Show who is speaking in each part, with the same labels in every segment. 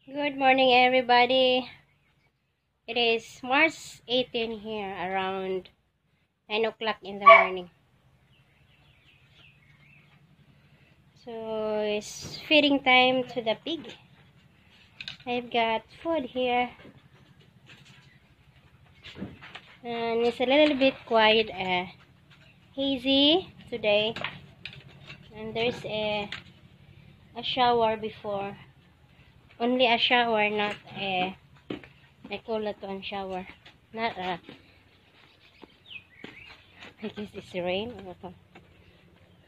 Speaker 1: Good morning, everybody. It is March 18 here, around 9 o'clock in the morning. So, it's feeding time to the pig. I've got food here. And it's a little bit quiet, hazy today. And there's a shower before. Only a shower, not a, I call that one shower. Not a, I guess it's rain or what?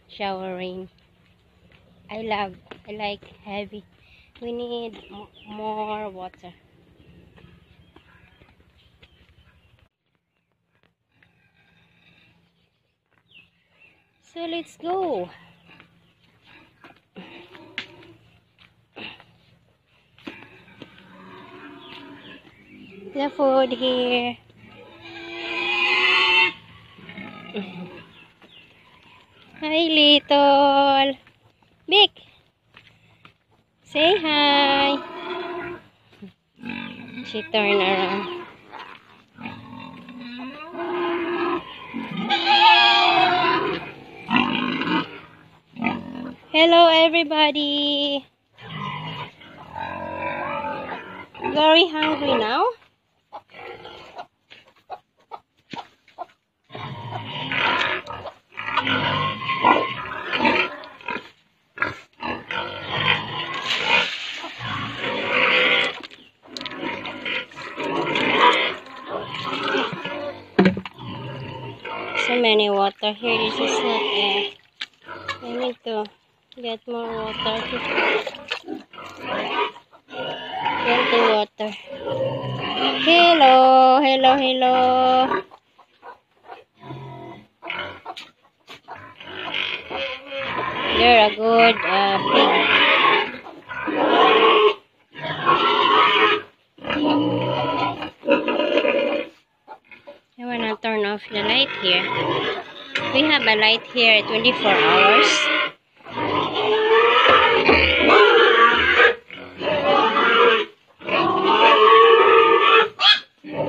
Speaker 1: Shower rain. I like heavy. We need more water. So let's go. The food here. Hi, little. Big. Say hi. She turned around. Hello, everybody. Very hungry now? So many water here. This is not air. I need to get more water. Plenty water. Hello, hello, hello. You're a good pig. I wanna turn off the light here. We have a light here 24 hours.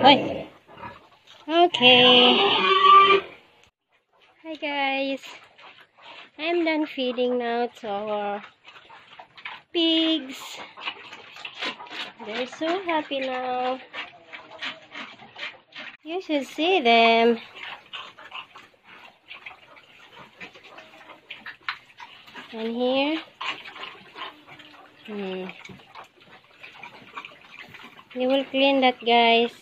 Speaker 1: Hi. Okay. Hi guys. I'm done feeding now to our pigs. They're so happy now. You should see them. And here. You will clean that, guys.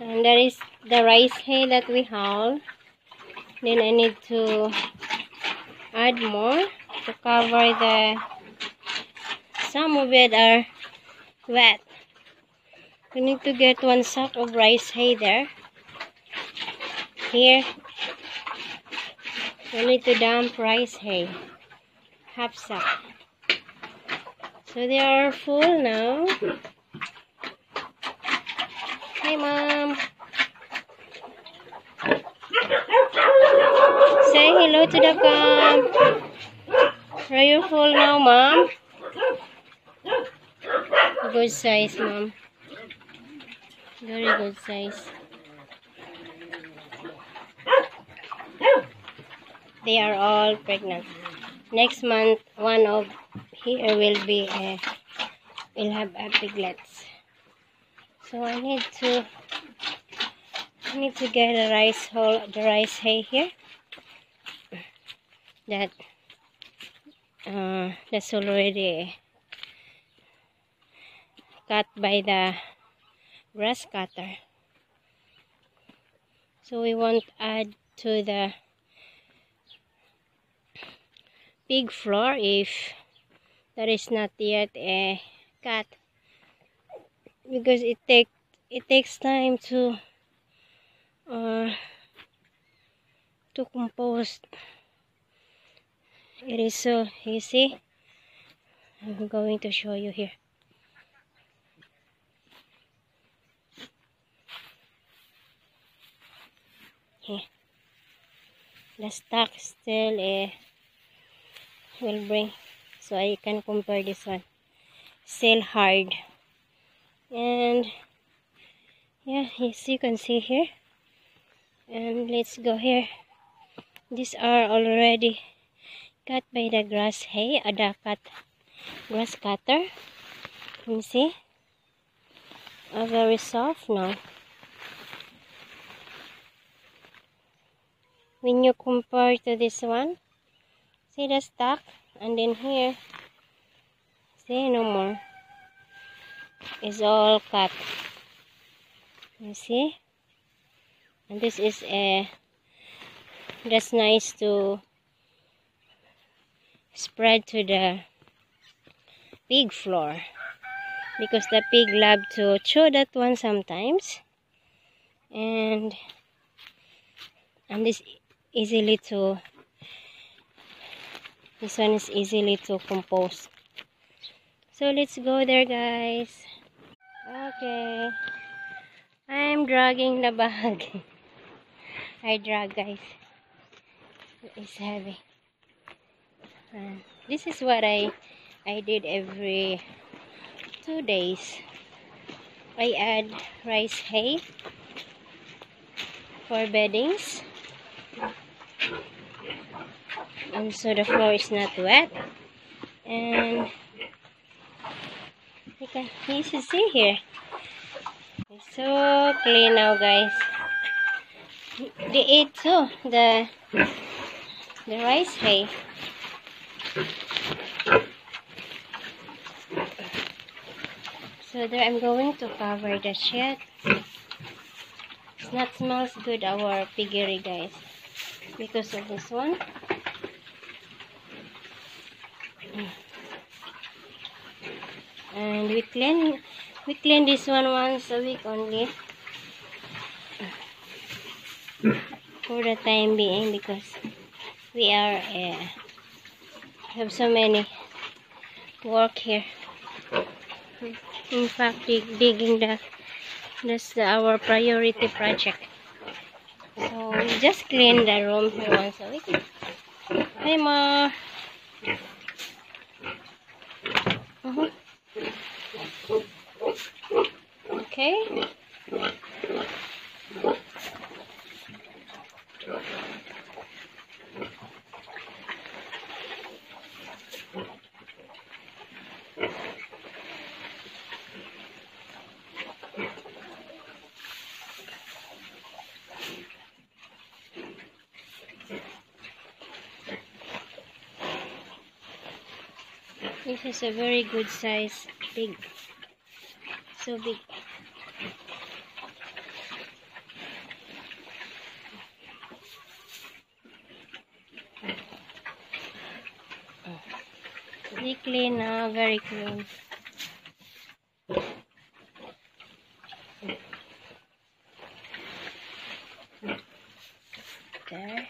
Speaker 1: And there is the rice hay that we haul. Then I need to add more to cover the, some of it are wet. We need to get 1 sack of rice hay there. Here, we need to dump rice hay, half sack. So they are full now. Hi, Mom. Say hello to the cam. Are you full now, Mom? Good size, Mom. Very good size. They are all pregnant. Next month, one of here will be will have piglets. So I need to get a the rice hay here. That's already cut by the grass cutter. So we won't add to the pig floor if that is not yet cut, because it takes time to compost. It is so easy. I'm going to show you here. Here. The stock still will bring, so I can compare this one. still hard. And yeah, as you can see here. And let's go here. These are already cut by the grass hay, grass cutter. You see, are very soft now. When you compare to this one, see the stalk, and then here, see, no more. It's all cut. You see, and this is that's nice to spread to the pig floor, because the pig love to chew that one sometimes, and this one is easily to compose. So let's go there, guys. Okay, I'm dragging the bag. I drag, guys. It's heavy. This is what I did every 2 days. I add rice hay for beddings, and so the floor is not wet. And you should see here, it's so clean now, guys. They ate too the rice hay. So there, I'm going to cover the shed. It's not smells good, our piggery, guys, because of this one. And we clean this one once a week only, for the time being, because we are have so many work here. In fact, digging that's our priority project. So we just clean the room here once a week. Hey, Ma. Okay. This is a very good size pig. So big. Very clean now, very clean. There.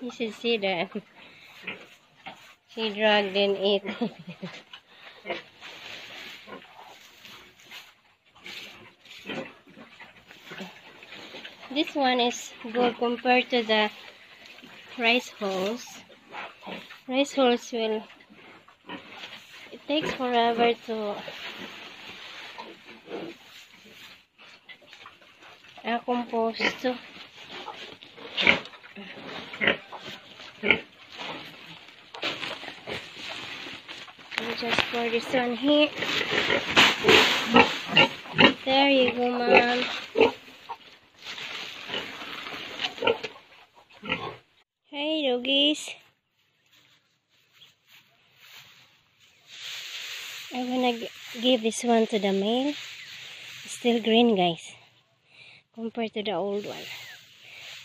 Speaker 1: You should see that. She dragged and ate. This one is good compared to the rice hulls. Rice hulls it takes forever to compose too. Just pour this one here. There you go, Mom. Hey, doggies. I'm gonna give this one to the male. It's still green, guys, compared to the old one.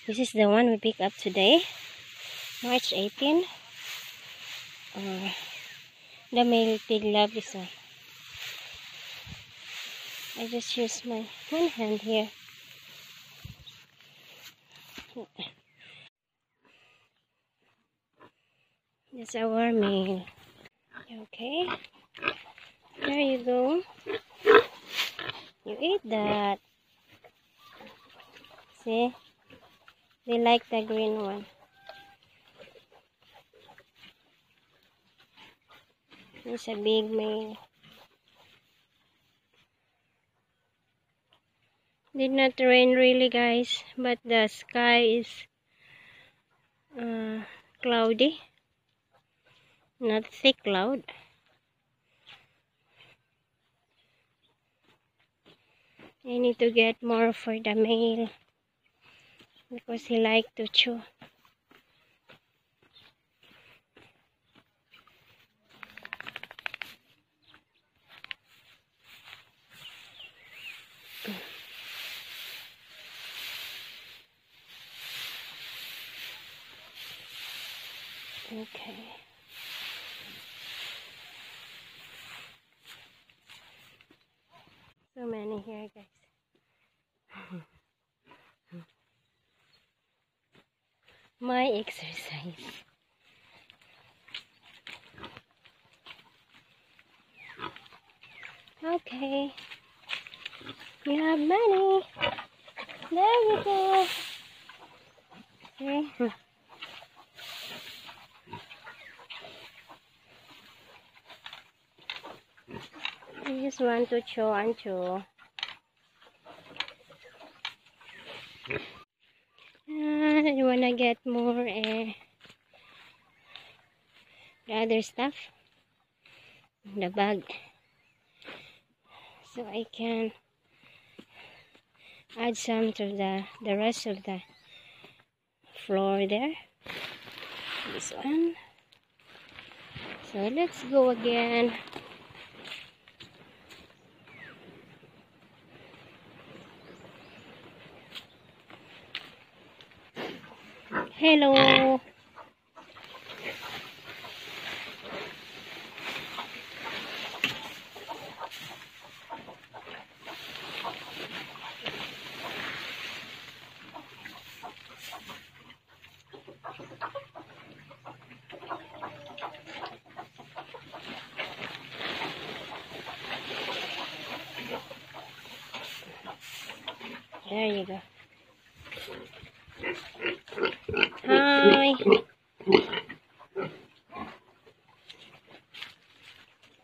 Speaker 1: This is the one we picked up today, March 18. The male pig love this one. I just use my one hand here. That's our male. Okay, there you go. eat that. See? They like the green one. It's a big male. Did not rain really, guys, but the sky is cloudy. Not thick cloud. I need to get more for the male because he like to chew. Okay. So many here, guys. My exercise. Okay. We have money. There you go. See? I just want to chew and chew. I wanna get more the other stuff in the bag, so I can add some to the rest of the floor there. This one. So let's go again. Hello. There you go. Hi.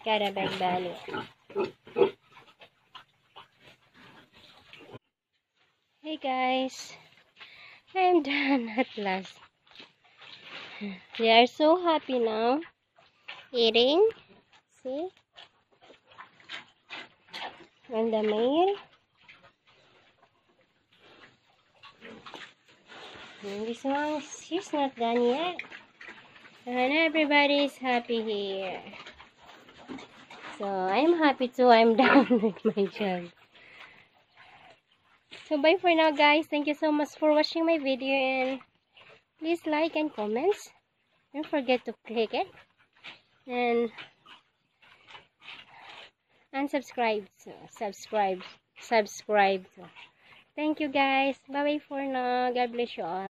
Speaker 1: Got a big belly. Hey guys, I'm done at last. They are so happy now, eating. See? And the male. And this one, she's not done yet. And everybody is happy here. So I'm happy too. I'm done with my job. So bye for now, guys. Thank you so much for watching my video, and please like and comment. Don't forget to click it and subscribe. Subscribe. Thank you, guys. Bye bye for now. God bless you all.